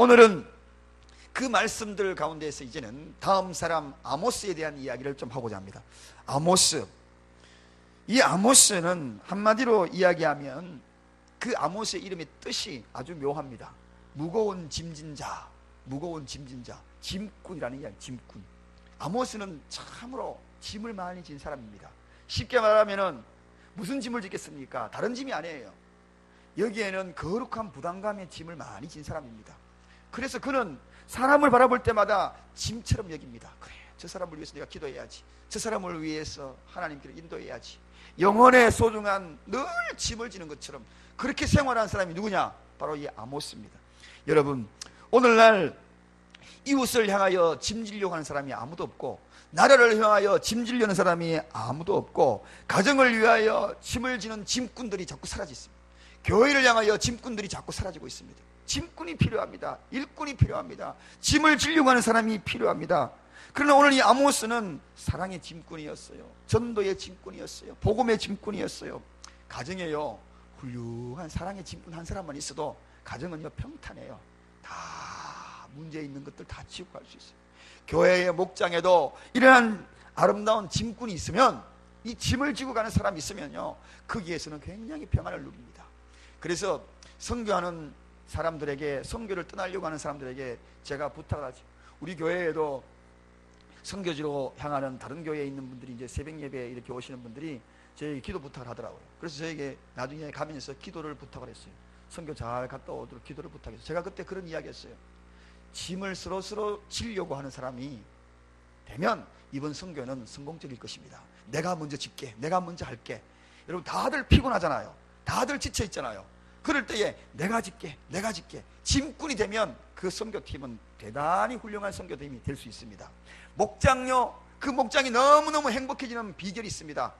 오늘은 그 말씀들 가운데에서 이제는 다음 사람 아모스에 대한 이야기를 좀 하고자 합니다. 아모스, 이 아모스는 한마디로 이야기하면 그 아모스의 이름의 뜻이 아주 묘합니다. 무거운 짐진 자, 무거운 짐진 자, 짐꾼이라는 이야기. 짐꾼. 아모스는 참으로 짐을 많이 진 사람입니다. 쉽게 말하면 무슨 짐을 지겠습니까? 다른 짐이 아니에요. 여기에는 거룩한 부담감의 짐을 많이 진 사람입니다. 그래서 그는 사람을 바라볼 때마다 짐처럼 여깁니다. 그래, 저 사람을 위해서 내가 기도해야지, 저 사람을 위해서 하나님께로 인도해야지. 영혼의 소중한 늘 짐을 지는 것처럼 그렇게 생활한 사람이 누구냐? 바로 이 아모스입니다. 여러분, 오늘날 이웃을 향하여 짐지려고 하는 사람이 아무도 없고, 나라를 향하여 짐지려는 사람이 아무도 없고, 가정을 위하여 짐을 지는 짐꾼들이 자꾸 사라지고 있습니다. 교회를 향하여 짐꾼들이 자꾸 사라지고 있습니다. 짐꾼이 필요합니다. 일꾼이 필요합니다. 짐을 지려고 하는 사람이 필요합니다. 그러나 오늘 이 아모스는 사랑의 짐꾼이었어요. 전도의 짐꾼이었어요. 복음의 짐꾼이었어요. 가정에요, 훌륭한 사랑의 짐꾼 한 사람만 있어도 가정은요 평탄해요. 다 문제 있는 것들 다 치우고 갈 수 있어요. 교회의 목장에도 이러한 아름다운 짐꾼이 있으면, 이 짐을 지고 가는 사람이 있으면요, 거기에서는 굉장히 평안을 누립니다. 그래서 선교하는 사람들에게, 선교를 떠나려고 하는 사람들에게 제가 부탁을 하죠. 우리 교회에도 선교지로 향하는 다른 교회에 있는 분들이 이제 새벽 예배에 이렇게 오시는 분들이 저에게 기도 부탁을 하더라고요. 그래서 저에게 나중에 가면서 기도를 부탁을 했어요. 선교 잘 갔다 오도록 기도를 부탁했어요. 제가 그때 그런 이야기 했어요. 짐을 서로 지려고 하는 사람이 되면 이번 선교는 성공적일 것입니다. 내가 먼저 짓게, 내가 먼저 할게. 여러분, 다들 피곤하잖아요. 다들 지쳐 있잖아요. 그럴 때에 내가 짓게, 내가 짓게. 짐꾼이 되면 그 선교팀은 대단히 훌륭한 선교팀이 될 수 있습니다. 목장요, 그 목장이 너무너무 행복해지는 비결이 있습니다.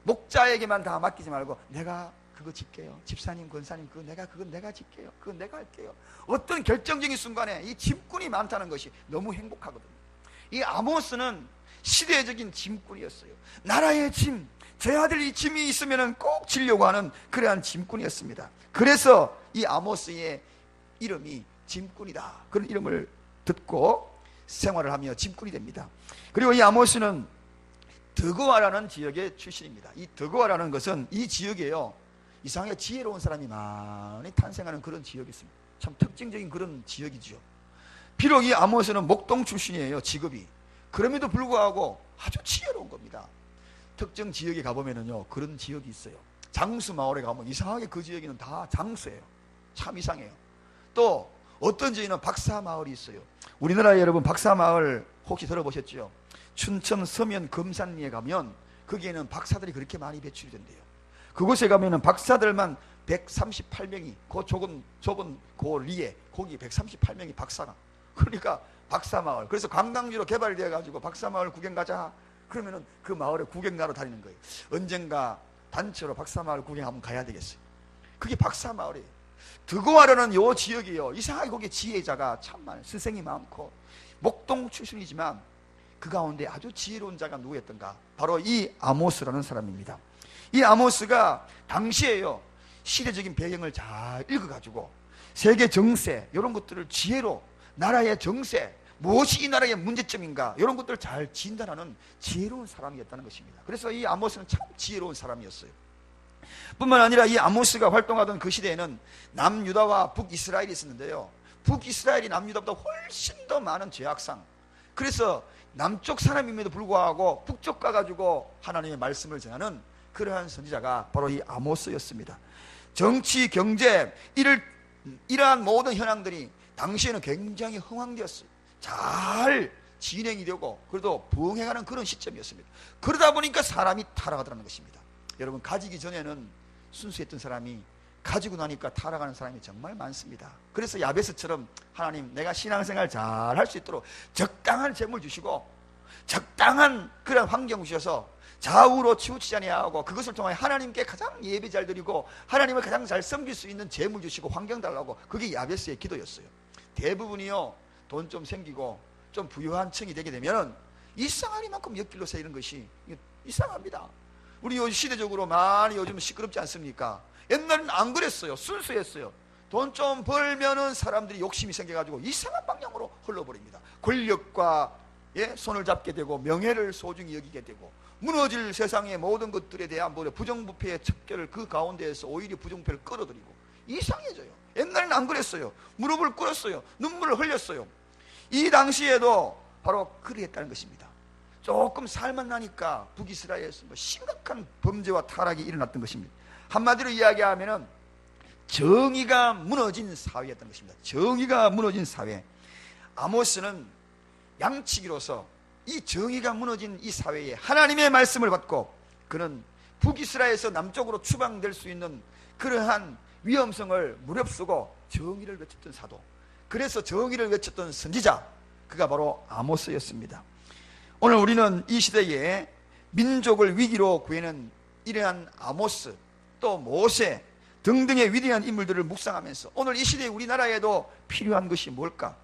목자에게만 다 맡기지 말고, 내가 그거 짓게요. 집사님, 권사님, 그건 내가 짓게요. 그건 내가 할게요. 어떤 결정적인 순간에 이 짐꾼이 많다는 것이 너무 행복하거든요. 이 아모스는 시대적인 짐꾼이었어요. 나라의 짐, 제 아들이 짐이 있으면 꼭 지려고 하는 그러한 짐꾼이었습니다. 그래서 이 아모스의 이름이 짐꾼이다, 그런 이름을 듣고 생활을 하며 짐꾼이 됩니다. 그리고 이 아모스는 드고아라는 지역의 출신입니다. 이 드고아라는 것은 이 지역에요, 이상하게 지혜로운 사람이 많이 탄생하는 그런 지역이 있습니다. 참 특징적인 그런 지역이죠. 비록 이 아모스는 목동 출신이에요, 직업이. 그럼에도 불구하고 아주 지혜로운 겁니다. 특정 지역에 가보면은요, 그런 지역이 있어요. 장수 마을에 가면 이상하게 그 지역에는 다 장수예요. 참 이상해요. 또 어떤 지역에는 박사 마을이 있어요. 우리나라에 여러분 박사 마을 혹시 들어보셨죠? 춘천 서면 금산리에 가면 거기에는 박사들이 그렇게 많이 배출이 된대요. 그곳에 가면은 박사들만 138명이, 그 좁은 그 리에 거기 138명이 박사가. 그러니까 박사 마을. 그래서 관광지로 개발되어 가지고 박사 마을 구경 가자. 그러면은 그 마을에 구경 가러 다니는 거예요. 언젠가 단체로 박사 마을 구경 한번 가야 되겠어요. 그게 박사 마을이에요. 드고아라는 요 지역이요, 이상하게 거기에 지혜자가 참 많아요. 스승이 많고. 목동 출신이지만 그 가운데 아주 지혜로운 자가 누구였던가? 바로 이 아모스라는 사람입니다. 이 아모스가 당시에요, 시대적인 배경을 잘 읽어가지고 세계 정세 이런 것들을 지혜로, 나라의 정세, 무엇이 이 나라의 문제점인가, 이런 것들을 잘 진단하는 지혜로운 사람이었다는 것입니다. 그래서 이 아모스는 참 지혜로운 사람이었어요. 뿐만 아니라 이 아모스가 활동하던 그 시대에는 남유다와 북이스라엘이 있었는데요, 북이스라엘이 남유다보다 훨씬 더 많은 죄악상, 그래서 남쪽 사람임에도 불구하고 북쪽 가가지고 하나님의 말씀을 전하는 그러한 선지자가 바로 이 아모스였습니다. 정치, 경제, 이러한 모든 현황들이 당시에는 굉장히 흥황되었어요. 잘 진행이 되고 그래도 부흥해가는 그런 시점이었습니다. 그러다 보니까 사람이 타락하더라는 것입니다. 여러분, 가지기 전에는 순수했던 사람이 가지고 나니까 타락하는 사람이 정말 많습니다. 그래서 야베스처럼 하나님, 내가 신앙생활 잘 할 수 있도록 적당한 재물 주시고 적당한 그런 환경 주셔서 좌우로 치우치지 아니하고 그것을 통하여 하나님께 가장 예배 잘 드리고 하나님을 가장 잘 섬길 수 있는 재물 주시고 환경 달라고, 그게 야베스의 기도였어요. 대부분이요, 돈 좀 생기고 좀 부유한 층이 되게 되면 이상하리만큼 옆길로 새이는 것이 이상합니다. 우리 시대적으로 많이 요즘 시끄럽지 않습니까? 옛날에는 안 그랬어요. 순수했어요. 돈 좀 벌면은 사람들이 욕심이 생겨가지고 이상한 방향으로 흘러버립니다. 권력과 손을 잡게 되고 명예를 소중히 여기게 되고 무너질 세상의 모든 것들에 대한 부정부패의 척결을 그 가운데에서 오히려 부정부패를 끌어들이고 이상해져요. 옛날에는 안 그랬어요. 무릎을 꿇었어요. 눈물을 흘렸어요. 이 당시에도 바로 그랬다는 것입니다. 조금 살만 나니까 북이스라엘에서 심각한 범죄와 타락이 일어났던 것입니다. 한마디로 이야기하면은 정의가 무너진 사회였던 것입니다. 정의가 무너진 사회. 아모스는 양치기로서 이 정의가 무너진 이 사회에 하나님의 말씀을 받고 그는 북이스라엘에서 남쪽으로 추방될 수 있는 그러한 위험성을 무릅쓰고 정의를 외쳤던 사도, 그래서 정의를 외쳤던 선지자, 그가 바로 아모스였습니다. 오늘 우리는 이 시대에 민족을 위기로 구해는 이러한 아모스, 또 모세 등등의 위대한 인물들을 묵상하면서 오늘 이 시대에 우리나라에도 필요한 것이 뭘까?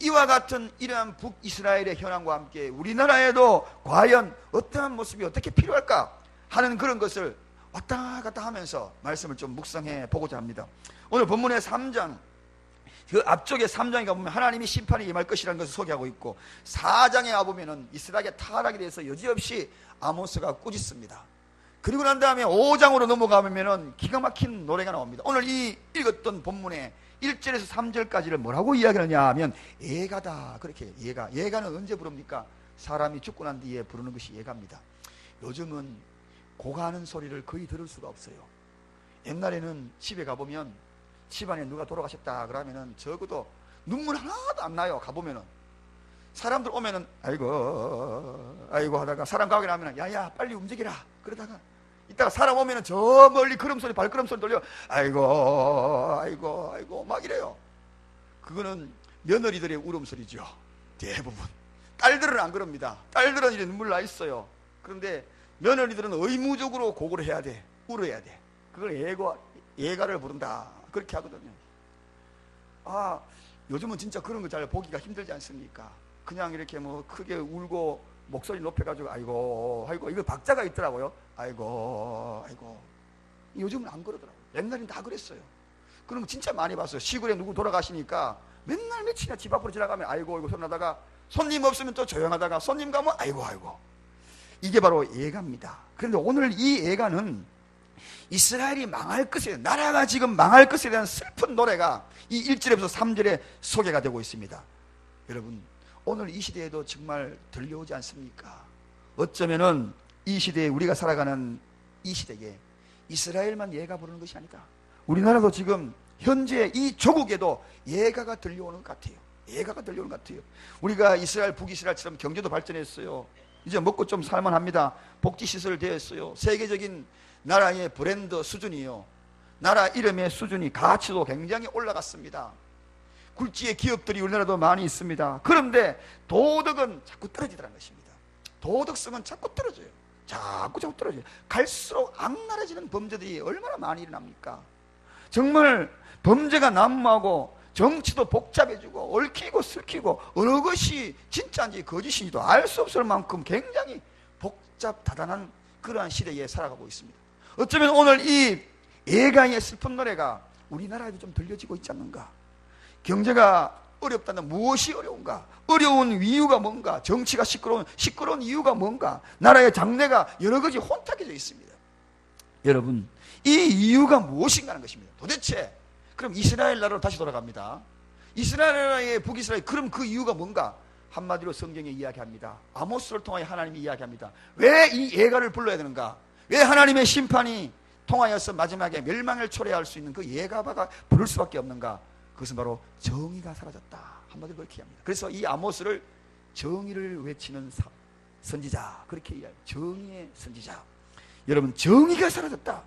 이와 같은 이러한 북이스라엘의 현황과 함께 우리나라에도 과연 어떠한 모습이 어떻게 필요할까 하는 그런 것을 왔다 갔다 하면서 말씀을 좀 묵상해 보고자 합니다. 오늘 본문의 3장, 그 앞쪽에 3장에 가보면 하나님이 심판이 임할 것이라는 것을 소개하고 있고 4장에 가보면 이스라엘의 타락에 대해서 여지없이 아모스가 꾸짖습니다. 그리고 난 다음에 5장으로 넘어가면 기가 막힌 노래가 나옵니다. 오늘 이 읽었던 본문에 1절에서 3절까지를 뭐라고 이야기하느냐 하면 예가다, 그렇게 예가는 언제 부릅니까? 사람이 죽고 난 뒤에 부르는 것이 예가입니다. 요즘은 고가하는 소리를 거의 들을 수가 없어요. 옛날에는 집에 가보면 집안에 누가 돌아가셨다 그러면은 적어도 눈물 하나도 안 나요. 가보면은 사람들 오면은 아이고 하다가 사람 가게 나면은 야야 빨리 움직이라 그러다가 이따가 사람 오면은 저 멀리 걸음소리 발걸음소리 들려 아이고 막 이래요. 그거는 며느리들의 울음소리죠. 대부분 딸들은 안 그럽니다. 딸들은 이래 눈물 나 있어요. 그런데 며느리들은 의무적으로 곡을 해야 돼. 울어야 돼. 그걸 예가를 부른다 그렇게 하거든요. 요즘은 진짜 그런 거 잘 보기가 힘들지 않습니까? 그냥 이렇게 뭐 크게 울고 목소리 높여가지고 아이고 이거 박자가 있더라고요. 아이고 요즘은 안 그러더라고요. 옛날엔 다 그랬어요. 그런 거 진짜 많이 봤어요. 시골에 누구 돌아가시니까 맨날 며칠이나 집 앞으로 지나가면 아이고 소리 나다가 손님 없으면 또 조용하다가 손님 가면 아이고 이게 바로 예가입니다. 그런데 오늘 이 예가는 이스라엘이 망할 것에, 나라가 지금 망할 것에 대한 슬픈 노래가 이 1절에서 3절에 소개가 되고 있습니다. 여러분 오늘 이 시대에도 정말 들려오지 않습니까? 어쩌면은 이 시대에 우리가 살아가는 이 시대에 이스라엘만 예가 부르는 것이 아니다. 우리나라도 지금 현재 이 조국에도 예가가 들려오는 것 같아요. 예가가 들려오는 것 같아요. 우리가 이스라엘 북이스라엘처럼 경제도 발전했어요. 이제 먹고 좀 살만합니다. 복지시설 되었어요. 세계적인 나라의 브랜드 수준이요, 나라 이름의 수준이, 가치도 굉장히 올라갔습니다. 굴지의 기업들이 우리나라도 많이 있습니다. 그런데 도덕은 자꾸 떨어지더라는 것입니다. 도덕성은 자꾸 떨어져요. 자꾸 떨어져요. 갈수록 악랄해지는 범죄들이 얼마나 많이 일어납니까? 정말 범죄가 난무하고 정치도 복잡해지고 얽히고 설키고 어느 것이 진짜인지 거짓인지도 알 수 없을 만큼 굉장히 복잡다단한 그러한 시대에 살아가고 있습니다. 어쩌면 오늘 이 예가의 슬픈 노래가 우리나라에도 좀 들려지고 있지 않는가? 경제가 어렵다는 무엇이 어려운가? 어려운 이유가 뭔가? 정치가 시끄러운 이유가 뭔가? 나라의 장래가 여러 가지 혼탁해져 있습니다. 여러분 이 이유가 무엇인가 하는 것입니다. 도대체 그럼 이스라엘 나라로 다시 돌아갑니다. 이스라엘 나라의 북이스라엘, 그럼 그 이유가 뭔가? 한마디로 성경에 이야기합니다. 아모스를 통하여 하나님이 이야기합니다. 왜 이 예가를 불러야 되는가? 왜 하나님의 심판이 통하여서 마지막에 멸망을 초래할 수 있는 그 예가가 부를 수밖에 없는가? 그것은 바로 정의가 사라졌다. 한마디로 그렇게 합니다. 그래서 이 아모스를 정의를 외치는 선지자, 그렇게 이야기합니다. 정의의 선지자. 여러분 정의가 사라졌다.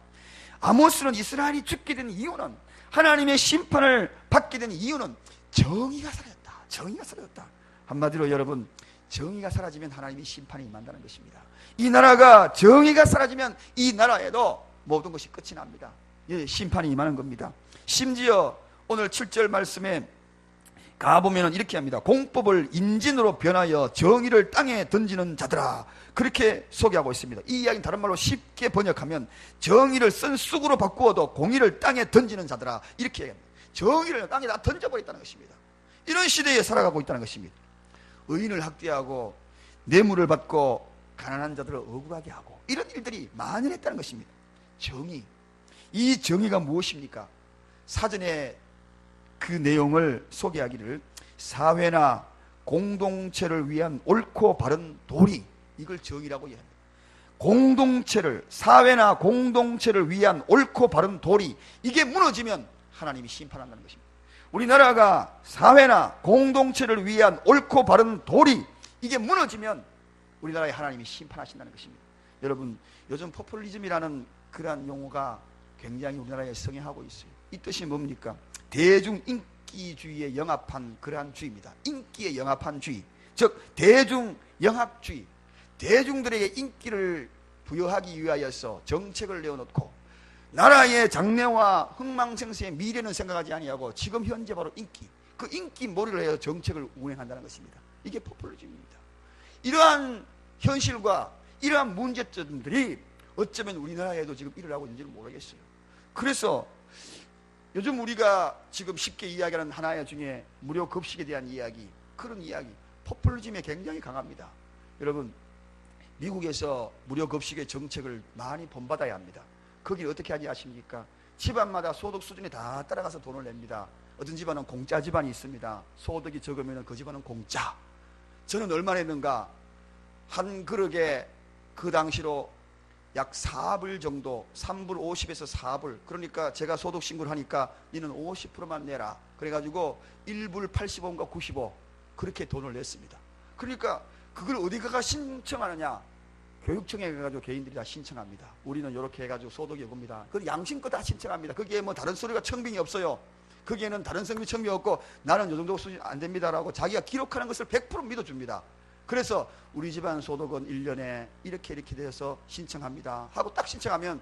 아모스는 이스라엘이 죽게 된 이유는, 하나님의 심판을 받게 된 이유는 정의가 사라졌다. 정의가 사라졌다. 한마디로 여러분 정의가 사라지면 하나님의 심판이 임한다는 것입니다. 이 나라가 정의가 사라지면 이 나라에도 모든 것이 끝이 납니다. 예, 심판이 임하는 겁니다. 심지어 오늘 7절 말씀에 가보면 이렇게 합니다. 공법을 인진으로 변하여 정의를 땅에 던지는 자들아, 그렇게 소개하고 있습니다. 이 이야기는 다른 말로 쉽게 번역하면 정의를 쓴 쑥으로 바꾸어도 공의를 땅에 던지는 자들아, 이렇게 얘기합니다. 정의를 땅에다 던져버렸다는 것입니다. 이런 시대에 살아가고 있다는 것입니다. 의인을 학대하고 뇌물을 받고 가난한 자들을 억울하게 하고 이런 일들이 만연했다는 것입니다. 정의, 이 정의가 무엇입니까? 사전에 그 내용을 소개하기를 사회나 공동체를 위한 옳고 바른 도리, 이걸 정의라고 이야기합니다. 공동체를, 사회나 공동체를 위한 옳고 바른 도리, 이게 무너지면 하나님이 심판한다는 것입니다. 우리나라가 사회나 공동체를 위한 옳고 바른 도리, 이게 무너지면 우리나라에 하나님이 심판하신다는 것입니다. 여러분, 요즘 포퓰리즘이라는 그러한 용어가 굉장히 우리나라에 성행하고 있어요. 이 뜻이 뭡니까? 대중 인기주의에 영합한 그러한 주의입니다. 인기에 영합한 주의, 즉 대중 영합주의. 대중들에게 인기를 부여하기 위하여서 정책을 내어놓고 나라의 장래와 흥망생수의 미래는 생각하지 아니하고 지금 현재 바로 인기, 그 인기 몰이를 해서 정책을 운행한다는 것입니다. 이게 포퓰리즘입니다. 이러한 현실과 이러한 문제점들이 어쩌면 우리나라에도 지금 일어나고 있는지는 모르겠어요. 그래서 요즘 우리가 지금 쉽게 이야기하는 하나의 중에 무료 급식에 대한 이야기, 그런 이야기, 포퓰리즘에 굉장히 강합니다. 여러분, 미국에서 무료 급식의 정책을 많이 본받아야 합니다. 거기 어떻게 하는지 아십니까? 집안마다 소득 수준에 다 따라가서 돈을 냅니다. 어떤 집안은 공짜 집안이 있습니다. 소득이 적으면 그 집안은 공짜. 저는 얼마 냈는가? 한 그릇에 그 당시로 약 4불 정도, 3불 50에서 4불. 그러니까 제가 소득 신고를 하니까 니는 50%만 내라. 그래가지고 1불 85인가 95 그렇게 돈을 냈습니다. 그러니까 그걸 어디 가가 신청하느냐? 교육청에 가가지고 개인들이 다 신청합니다. 우리는 이렇게 해가지고 소득이 봅니다. 그 양심껏 다 신청합니다. 거기에 뭐 다른 소리가 청빙이 없어요. 거기에는 다른 성비 청빙이 없고 나는 요 정도 수준 안 됩니다라고 자기가 기록하는 것을 100% 믿어줍니다. 그래서 우리 집안 소득은 1년에 이렇게 되어서 신청합니다 하고 딱 신청하면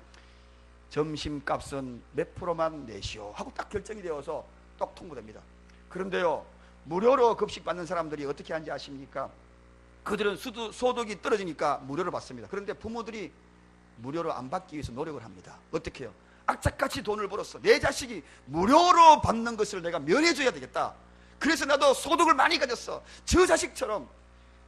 점심값은 몇 프로만 내시오 하고 딱 결정이 되어서 똑 통보됩니다. 그런데요, 무료로 급식 받는 사람들이 어떻게 하는지 아십니까? 그들은 소득이 떨어지니까 무료로 받습니다. 그런데 부모들이 무료로 안 받기 위해서 노력을 합니다. 어떻게 해요? 악착같이 돈을 벌었어. 내 자식이 무료로 받는 것을 내가 면해줘야 되겠다. 그래서 나도 소득을 많이 가졌어. 저 자식처럼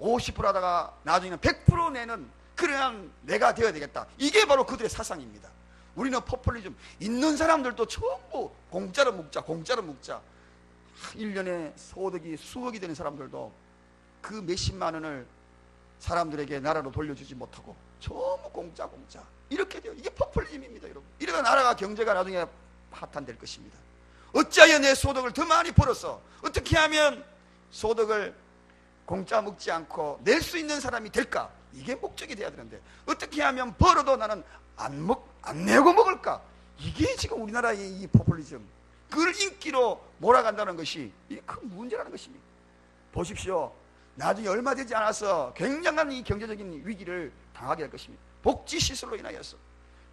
50% 하다가 나중에는 100% 내는 그러한 내가 되어야 되겠다. 이게 바로 그들의 사상입니다. 우리는 포퓰리즘, 있는 사람들도 전부 공짜로 묵자, 공짜로 묵자. 1년에 소득이 수억이 되는 사람들도 그 몇십만 원을 사람들에게 나라로 돌려주지 못하고 전부 공짜 이렇게 돼요. 이게 포퓰리즘입니다, 여러분. 이러다 나라가 경제가 나중에 파탄될 것입니다. 어찌하여 내 소득을 더 많이 벌어서 어떻게 하면 소득을 공짜 먹지 않고 낼 수 있는 사람이 될까? 이게 목적이 돼야 되는데 어떻게 하면 벌어도 나는 안 내고 먹을까? 이게 지금 우리나라의 이 포퓰리즘, 그걸 인기로 몰아간다는 것이 이게 큰 문제라는 것입니다. 보십시오. 나중에 얼마 되지 않아서 굉장한 이 경제적인 위기를 당하게 할 것입니다. 복지시설로 인하여서.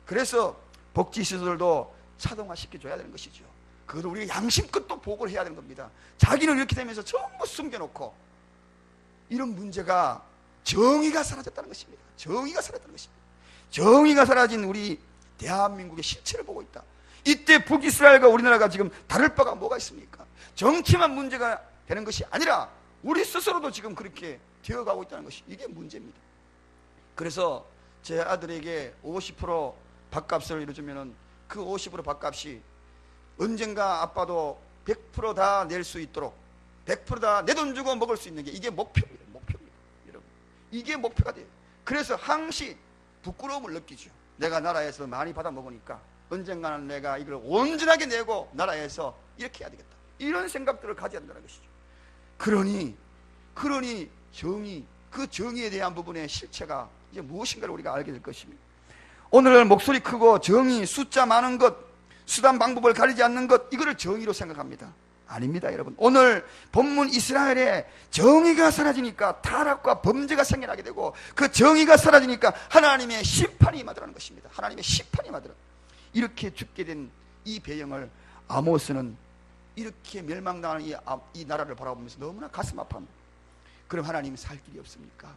그래서 복지시설도 자동화시켜줘야 되는 것이죠. 그걸 우리가 양심껏 또 보고를 해야 되는 겁니다. 자기는 이렇게 되면서 전부 숨겨놓고 이런 문제가 정의가 사라졌다는 것입니다. 정의가 사라졌다는 것입니다. 정의가 사라진 우리 대한민국의 실체를 보고 있다. 이때 북이스라엘과 우리나라가 지금 다를 바가 뭐가 있습니까? 정치만 문제가 되는 것이 아니라 우리 스스로도 지금 그렇게 되어가고 있다는 것이 이게 문제입니다. 그래서 제 아들에게 50% 밥값을 이뤄주면은 그 50% 밥값이 언젠가 아빠도 100% 다 낼 수 있도록 100% 다 내 돈 주고 먹을 수 있는 게 이게 목표입니다. 목표입니다. 여러분, 이게 목표가 돼요. 그래서 항시 부끄러움을 느끼죠. 내가 나라에서 많이 받아 먹으니까 언젠가는 내가 이걸 온전하게 내고 나라에서 이렇게 해야 되겠다. 이런 생각들을 가져야 한다는 것이죠. 그러니 정의, 그 정의에 대한 부분의 실체가 이제 무엇인가를 우리가 알게 될 것입니다. 오늘 목소리 크고 정의, 숫자 많은 것, 수단 방법을 가리지 않는 것, 이거를 정의로 생각합니다. 아닙니다, 여러분. 오늘 본문 이스라엘에 정의가 사라지니까 타락과 범죄가 생겨나게 되고 그 정의가 사라지니까 하나님의 심판이 임하더라는 것입니다. 하나님의 심판이 임하더라. 이렇게 죽게 된 이 배경을 아모스는 이렇게 멸망당하는 이 나라를 바라보면서 너무나 가슴 아파합니다. 그럼 하나님 살 길이 없습니까?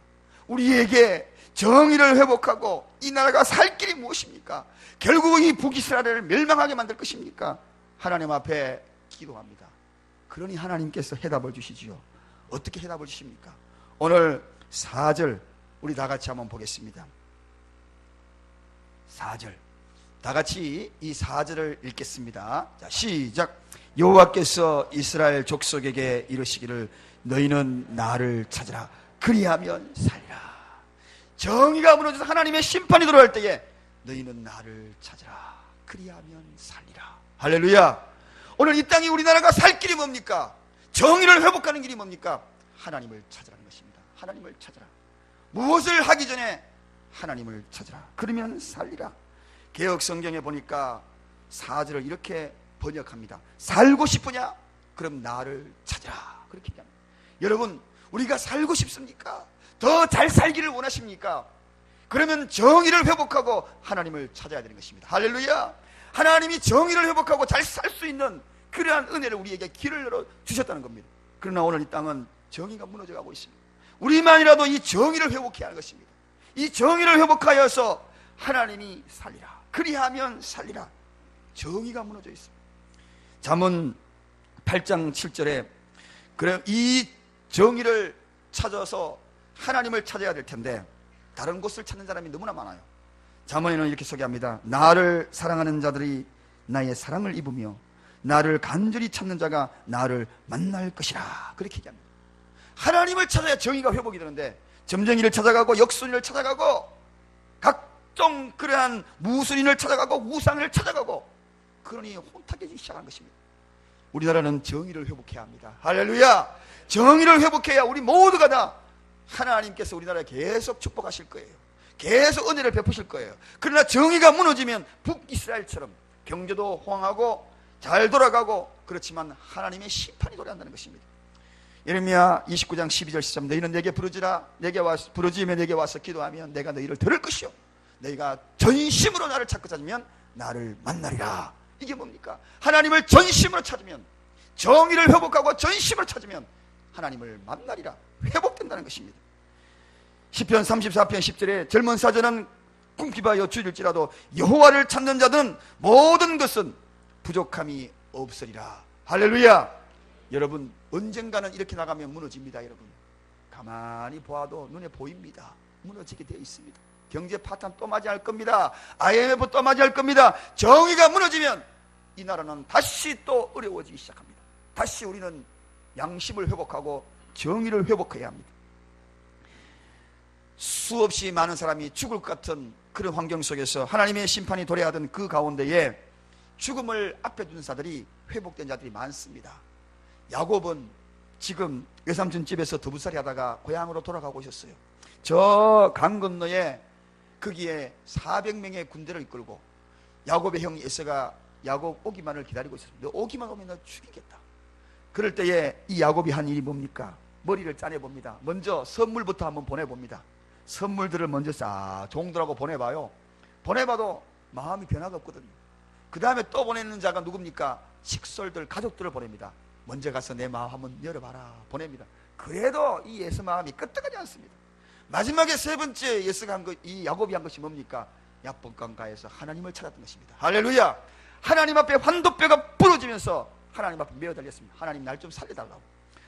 우리에게 정의를 회복하고 이 나라가 살 길이 무엇입니까? 결국은 이 북이스라엘을 멸망하게 만들 것입니까? 하나님 앞에 기도합니다. 그러니 하나님께서 해답을 주시지요. 어떻게 해답을 주십니까? 오늘 4절 우리 다 같이 한번 보겠습니다. 4절 다 같이 이 4절을 읽겠습니다. 자, 시작. 여호와께서 이스라엘 족속에게 이르시기를 너희는 나를 찾으라 그리하면 살리라. 정의가 무너져서 하나님의 심판이 들어올 때에 너희는 나를 찾으라 그리하면 살리라. 할렐루야. 오늘 이 땅이 우리나라가 살 길이 뭡니까? 정의를 회복하는 길이 뭡니까? 하나님을 찾으라는 것입니다. 하나님을 찾으라. 무엇을 하기 전에 하나님을 찾으라. 그러면 살리라. 개역 성경에 보니까 4절을 이렇게 번역합니다. 살고 싶으냐? 그럼 나를 찾으라. 그렇게 얘기합니다. 여러분, 우리가 살고 싶습니까? 더 잘 살기를 원하십니까? 그러면 정의를 회복하고 하나님을 찾아야 되는 것입니다. 할렐루야. 하나님이 정의를 회복하고 잘 살 수 있는 그러한 은혜를 우리에게 길을 열어 주셨다는 겁니다. 그러나 오늘 이 땅은 정의가 무너져 가고 있습니다. 우리만이라도 이 정의를 회복해야 하는 것입니다. 이 정의를 회복하여서 하나님이 살리라. 그리하면 살리라. 정의가 무너져 있습니다. 잠언 8장 7절에 그래 이 정의를 찾아서 하나님을 찾아야 될 텐데 다른 곳을 찾는 사람이 너무나 많아요. 잠언에는 이렇게 소개합니다. 나를 사랑하는 자들이 나의 사랑을 입으며 나를 간절히 찾는 자가 나를 만날 것이라. 그렇게 얘기합니다. 하나님을 찾아야 정의가 회복이 되는데 점쟁이를 찾아가고 역순이를 찾아가고 각종 그러한 무술인을 찾아가고 우상을 찾아가고 그러니 혼탁해지기 시작한 것입니다. 우리나라는 정의를 회복해야 합니다. 할렐루야. 정의를 회복해야 우리 모두가 다 하나님께서 우리나라에 계속 축복하실 거예요. 계속 은혜를 베푸실 거예요. 그러나 정의가 무너지면 북이스라엘처럼 경제도 호황하고 잘 돌아가고 그렇지만 하나님의 심판이 도래한다는 것입니다. 예레미야 29장 12절 13 너희는 내게 부르지라 내게 와서 부르짖으며 내게 와서 기도하면 내가 너희를 들을 것이요 너희가 전심으로 나를 찾고 찾으면 나를 만나리라. 이게 뭡니까? 하나님을 전심으로 찾으면 정의를 회복하고 전심으로 찾으면 하나님을 만나리라. 회복된다는 것입니다. 시편 34편 10절에 젊은 사자는 궁핍하여 줄일지라도 여호와를 찾는 자들은 모든 것은 부족함이 없으리라. 할렐루야. 여러분 언젠가는 이렇게 나가면 무너집니다. 여러분 가만히 보아도 눈에 보입니다. 무너지게 되어 있습니다. 경제 파탄 또 맞이할 겁니다. IMF 또 맞이할 겁니다. 정의가 무너지면 이 나라는 다시 또 어려워지기 시작합니다. 다시 우리는 양심을 회복하고 정의를 회복해야 합니다. 수없이 많은 사람이 죽을 것 같은 그런 환경 속에서 하나님의 심판이 도래하던 그 가운데에 죽음을 앞에 둔 자들이 회복된 자들이 많습니다. 야곱은 지금 외삼촌 집에서 더부살이 하다가 고향으로 돌아가고 있었어요. 저 강 건너에 거기에 400명의 군대를 이끌고 야곱의 형 에서가 야곱 오기만을 기다리고 있었습니다. 너 오기만 오면 너 죽이겠다. 그럴 때에 이 야곱이 한 일이 뭡니까? 머리를 짜내봅니다. 먼저 선물부터 한번 보내봅니다. 선물들을 먼저 싹 종들하고 보내봐요. 보내봐도 마음이 변화가 없거든요. 그 다음에 또 보내는 자가 누굽니까? 식솔들, 가족들을 보냅니다. 먼저 가서 내 마음 한번 열어봐라 보냅니다. 그래도 이 예수 마음이 끄떡하지 않습니다. 마지막에 세 번째 예수가 한 것, 이 야곱이 한 것이 뭡니까? 야복강가에서 하나님을 찾았던 것입니다. 할렐루야. 하나님 앞에 환도뼈가 부러지면서 하나님 앞에 메어 달렸습니다. 하나님 날 좀 살려달라고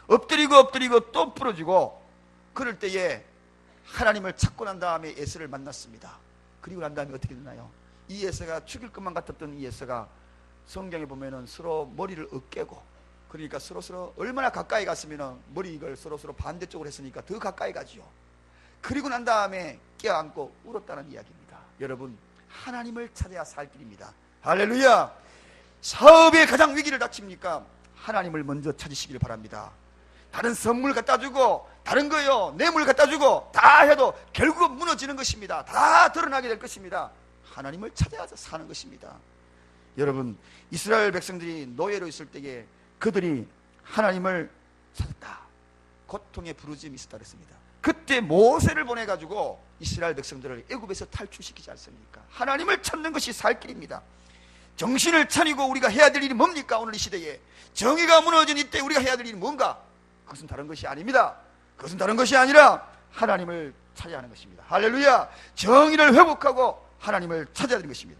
엎드리고 또 부러지고 그럴 때에 하나님을 찾고 난 다음에 예수를 만났습니다. 그리고 난 다음에 어떻게 됐나요? 이 예수가 죽일 것만 같았던 이 예수가 성경에 보면은 서로 머리를 으깨고 그러니까 서로 얼마나 가까이 갔으면 머리 이걸 서로 반대쪽으로 했으니까 더 가까이 가지요. 그리고 난 다음에 껴안고 울었다는 이야기입니다. 여러분 하나님을 찾아야 살 길입니다. 할렐루야. 사업에 가장 위기를 닥칩니까? 하나님을 먼저 찾으시길 바랍니다. 다른 선물 갖다 주고 다른 거요 뇌물 갖다 주고 다 해도 결국은 무너지는 것입니다. 다 드러나게 될 것입니다. 하나님을 찾아야 사는 것입니다. 여러분 이스라엘 백성들이 노예로 있을 때에 그들이 하나님을 찾았다. 고통의 부르짖음이 있었다 그랬습니다. 그때 모세를 보내가지고 이스라엘 백성들을 애굽에서 탈출시키지 않습니까? 하나님을 찾는 것이 살 길입니다. 정신을 차리고 우리가 해야 될 일이 뭡니까? 오늘 이 시대에 정의가 무너진 이때 우리가 해야 될 일이 뭔가? 그것은 다른 것이 아닙니다. 그것은 다른 것이 아니라 하나님을 찾아야 하는 것입니다. 할렐루야. 정의를 회복하고 하나님을 찾아야 하는 것입니다.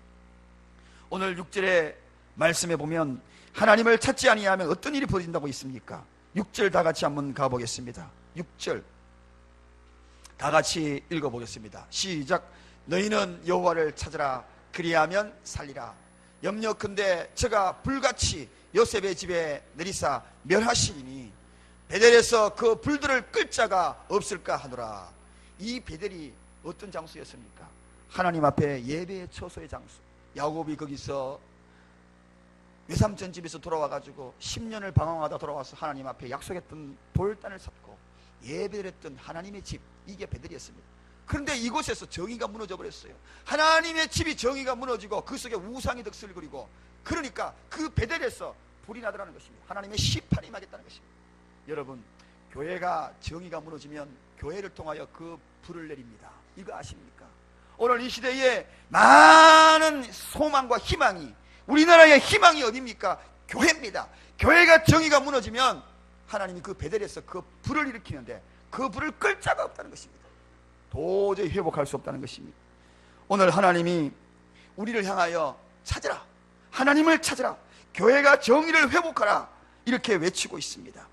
오늘 6절의 말씀에 보면 하나님을 찾지 아니하면 어떤 일이 벌어진다고 있습니까? 6절 다 같이 한번 가보겠습니다. 6절 다 같이 읽어보겠습니다. 시작. 너희는 여호와를 찾으라. 그리하면 살리라. 염려컨대 저가 불같이 요셉의 집에 내리사 멸하시리니 베델에서 그 불들을 끌 자가 없을까 하노라. 이 베델이 어떤 장소였습니까? 하나님 앞에 예배의 처소의 장소. 야곱이 거기서 외삼촌 집에서 돌아와가지고 10년을 방황하다 돌아와서 하나님 앞에 약속했던 돌단을 쌓고 예배를 했던 하나님의 집, 이게 베델이었습니다. 그런데 이곳에서 정의가 무너져 버렸어요. 하나님의 집이 정의가 무너지고 그 속에 우상이 득실거리고, 그러니까 그 베델에서 불이 나더라는 것입니다. 하나님의 심판이 임하겠다는 것입니다. 여러분, 교회가 정의가 무너지면 교회를 통하여 그 불을 내립니다. 이거 아십니까? 오늘 이 시대에 많은 소망과 희망이, 우리나라의 희망이 어디입니까? 교회입니다. 교회가 정의가 무너지면 하나님이 그 베델에서 그 불을 일으키는데 그 불을 끌 자가 없다는 것입니다. 도저히 회복할 수 없다는 것입니다. 오늘 하나님이 우리를 향하여 찾으라, 하나님을 찾으라, 교회가 정의를 회복하라, 이렇게 외치고 있습니다.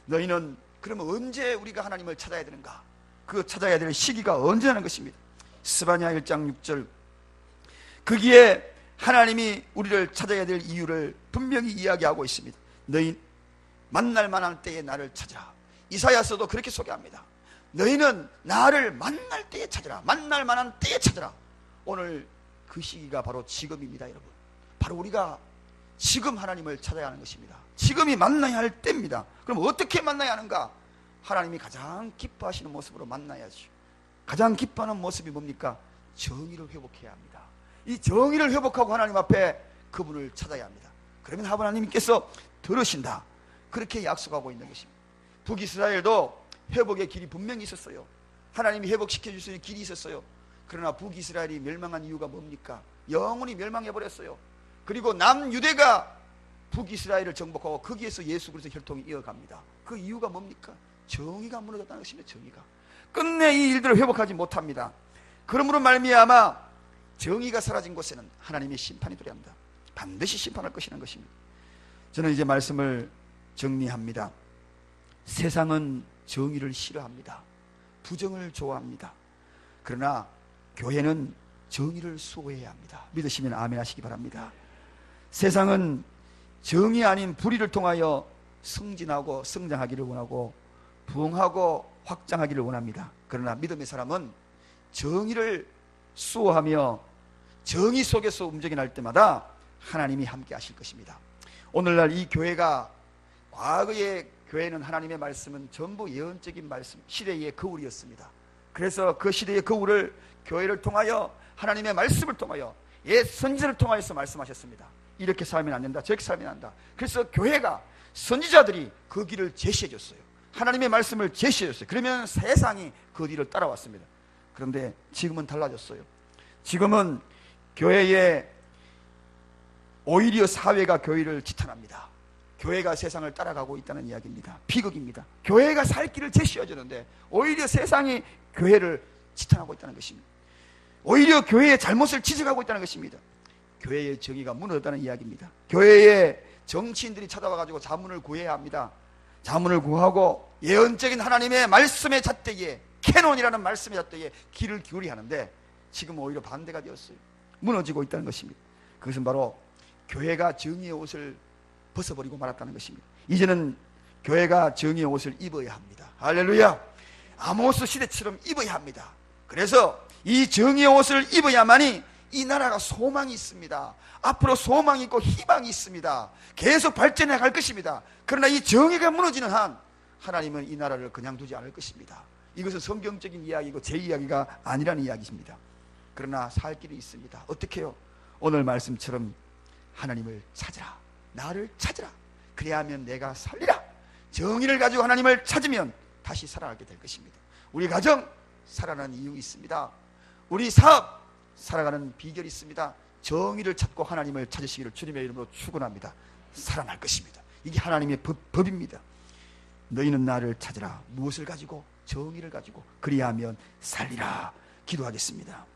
너희는 그러면 언제 우리가 하나님을 찾아야 되는가? 그 찾아야 될 시기가 언제라는 것입니다. 스바냐 1장 6절, 거기에 하나님이 우리를 찾아야 될 이유를 분명히 이야기하고 있습니다. 너희 만날 만한 때에 나를 찾으라. 이사야서도 그렇게 소개합니다. 너희는 나를 만날 때에 찾으라. 만날 만한 때에 찾으라. 오늘 그 시기가 바로 지금입니다, 여러분. 바로 우리가 지금 하나님을 찾아야 하는 것입니다. 지금이 만나야 할 때입니다. 그럼 어떻게 만나야 하는가? 하나님이 가장 기뻐하시는 모습으로 만나야죠. 가장 기뻐하는 모습이 뭡니까? 정의를 회복해야 합니다. 이 정의를 회복하고 하나님 앞에 그분을 찾아야 합니다. 그러면 하나님께서 들으신다, 그렇게 약속하고 있는 것입니다. 북이스라엘도 회복의 길이 분명히 있었어요. 하나님이 회복시켜 줄 수 있는 길이 있었어요. 그러나 북이스라엘이 멸망한 이유가 뭡니까? 영원히 멸망해버렸어요. 그리고 남유대가 북이스라엘을 정복하고 거기에서 예수 그리스도 혈통이 이어갑니다. 그 이유가 뭡니까? 정의가 무너졌다는 것입니다. 정의가 끝내 이 일들을 회복하지 못합니다. 그러므로 말미암아 정의가 사라진 곳에는 하나님의 심판이 도래합니다. 반드시 심판할 것이라는 것입니다. 저는 이제 말씀을 정리합니다. 세상은 정의를 싫어합니다. 부정을 좋아합니다. 그러나 교회는 정의를 수호해야 합니다. 믿으시면 아멘 하시기 바랍니다. 세상은 정의 아닌 불의를 통하여 승진하고 성장하기를 원하고 부흥하고 확장하기를 원합니다. 그러나 믿음의 사람은 정의를 수호하며 정의 속에서 움직여 날 때마다 하나님이 함께 하실 것입니다. 오늘날 이 교회가, 과거의 교회는 하나님의 말씀은 전부 예언적인 말씀, 시대의 거울이었습니다. 그래서 그 시대의 거울을 교회를 통하여, 하나님의 말씀을 통하여, 옛 선지자를 통하여서 말씀하셨습니다. 이렇게 살면 안 된다, 저렇게 살면 안 된다. 그래서 교회가, 선지자들이 그 길을 제시해 줬어요. 하나님의 말씀을 제시해 줬어요. 그러면 세상이 그 뒤를 따라왔습니다. 그런데 지금은 달라졌어요. 지금은 교회에 오히려 사회가 교회를 지탄합니다. 교회가 세상을 따라가고 있다는 이야기입니다. 비극입니다. 교회가 살 길을 제시해 주는데 오히려 세상이 교회를 지탄하고 있다는 것입니다. 오히려 교회의 잘못을 지적하고 있다는 것입니다. 교회의 정의가 무너졌다는 이야기입니다. 교회의 정치인들이 찾아와가지고 자문을 구해야 합니다. 자문을 구하고 예언적인 하나님의 말씀의 잣대기에, 캐논이라는 말씀의 잣대기에 귀를 기울여야 하는데 지금 오히려 반대가 되었어요. 무너지고 있다는 것입니다. 그것은 바로 교회가 정의의 옷을 벗어버리고 말았다는 것입니다. 이제는 교회가 정의의 옷을 입어야 합니다. 할렐루야. 아모스 시대처럼 입어야 합니다. 그래서 이 정의의 옷을 입어야만이 이 나라가 소망이 있습니다. 앞으로 소망이 있고 희망이 있습니다. 계속 발전해 갈 것입니다. 그러나 이 정의가 무너지는 한 하나님은 이 나라를 그냥 두지 않을 것입니다. 이것은 성경적인 이야기고 제 이야기가 아니라는 이야기입니다. 그러나 살 길이 있습니다. 어떻게 해요? 오늘 말씀처럼 하나님을 찾으라, 나를 찾으라, 그래야 하면 내가 살리라. 정의를 가지고 하나님을 찾으면 다시 살아가게 될 것입니다. 우리 가정 살아가는 이유 있습니다. 우리 사업 살아가는 비결이 있습니다. 정의를 찾고 하나님을 찾으시기를 주님의 이름으로 축원합니다. 살아날 것입니다. 이게 하나님의 법입니다. 너희는 나를 찾으라. 무엇을 가지고? 정의를 가지고. 그리하면 살리라. 기도하겠습니다.